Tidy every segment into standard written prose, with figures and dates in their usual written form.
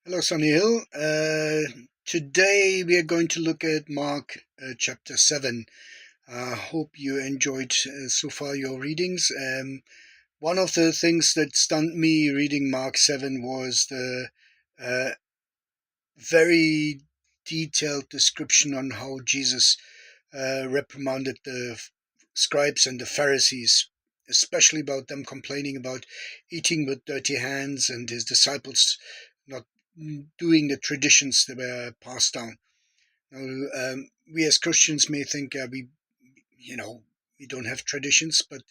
Hello, Sunil. Today we are going to look at Mark chapter 7. Hope you enjoyed so far your readings. One of the things that stunned me reading Mark 7 was the uh, very detailed description on how Jesus reprimanded the scribes and the Pharisees, especially about them complaining about eating with dirty hands and his disciples not doing the traditions that were passed down. Now, we as Christians may think we don't have traditions, but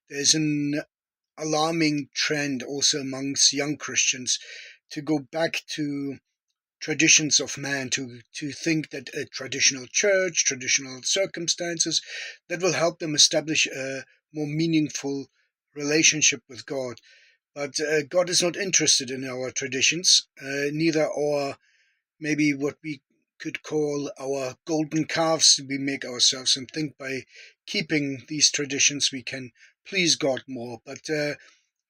there's an alarming trend also amongst young Christians to go back to traditions of man, to think that a traditional church, traditional circumstances, that will help them establish a more meaningful relationship with God. But God is not interested in our traditions, neither our maybe what we could call our golden calves we make ourselves, and think by keeping these traditions we can please God more. But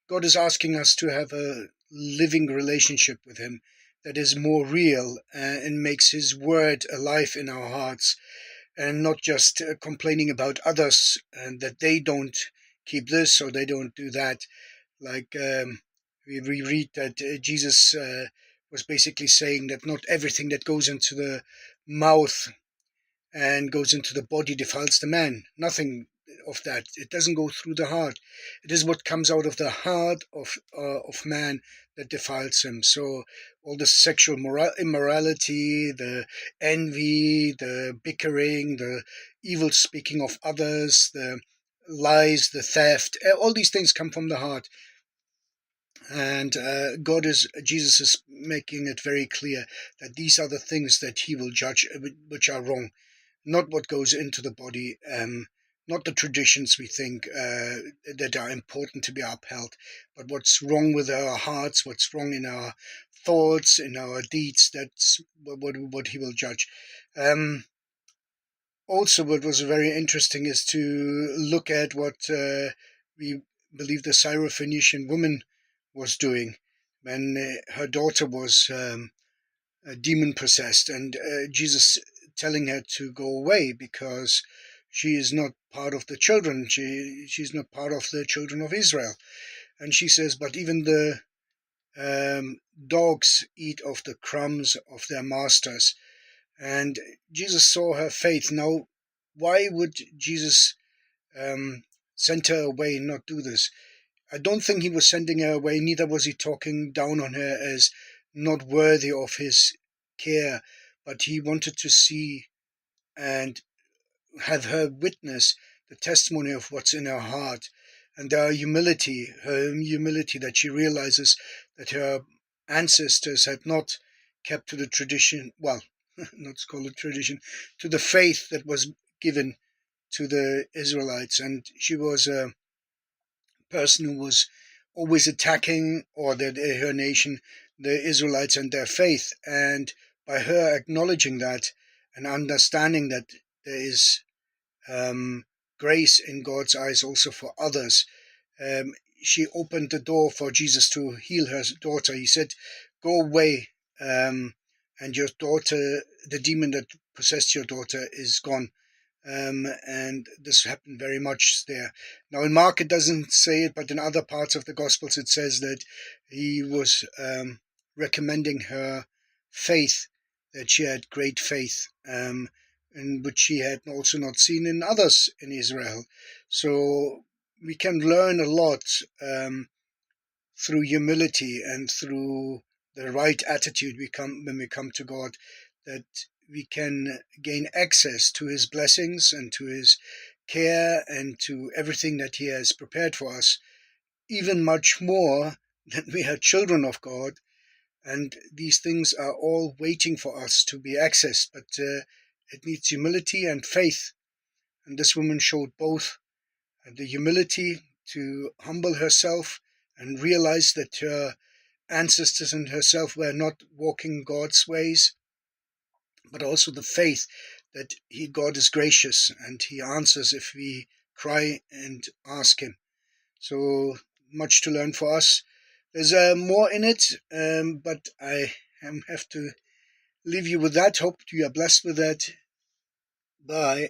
God is asking us to have a living relationship with Him that is more real and makes His word alive in our hearts, and not just complaining about others and that they don't keep this or they don't do that. Like we read that Jesus was basically saying that not everything that goes into the mouth and goes into the body defiles the man. Nothing of that. It doesn't go through the heart. It is what comes out of the heart of man that defiles him. So all the sexual immorality, the envy, the bickering, the evil speaking of others, the lies, the theft, all these things come from the heart. And Jesus is making it very clear that these are the things that he will judge, which are wrong, not what goes into the body, not the traditions we think that are important to be upheld, but what's wrong with our hearts, what's wrong in our thoughts, in our deeds. That's what he will judge. Also, what was very interesting is to look at what we believe the Syrophoenician woman was doing when her daughter was demon possessed, and Jesus telling her to go away because she is not part of the children. She's not part of the children of Israel. And she says, but even the dogs eat of the crumbs of their masters. And Jesus saw her faith. Now, why would Jesus send her away and not do this? I don't think he was sending her away, neither was he talking down on her as not worthy of his care, but he wanted to see and have her witness the testimony of what's in her heart, and her humility that she realizes that her ancestors had not kept to the tradition, well, not to call it tradition, to the faith that was given to the Israelites. And she was a person who was always attacking, or her nation, the Israelites and their faith. And by her acknowledging that and understanding that there is grace in God's eyes also for others, she opened the door for Jesus to heal her daughter. He said, go away, and your daughter, the demon that possessed your daughter, is gone. And this happened very much there. Now in Mark it doesn't say it, but in other parts of the Gospels it says that he was recommending her faith, that she had great faith, and which she had also not seen in others in Israel. So we can learn a lot through humility and through the right attitude when we come to God, that we can gain access to his blessings and to his care and to everything that he has prepared for us, even much more than we are children of God. And these things are all waiting for us to be accessed, but it needs humility and faith. And this woman showed both, the humility to humble herself and realize that her ancestors and herself were not walking God's ways, but also the faith that God is gracious and he answers if we cry and ask him. So much to learn for us. There's more in it, but I have to leave you with that. Hope you are blessed with that. Bye.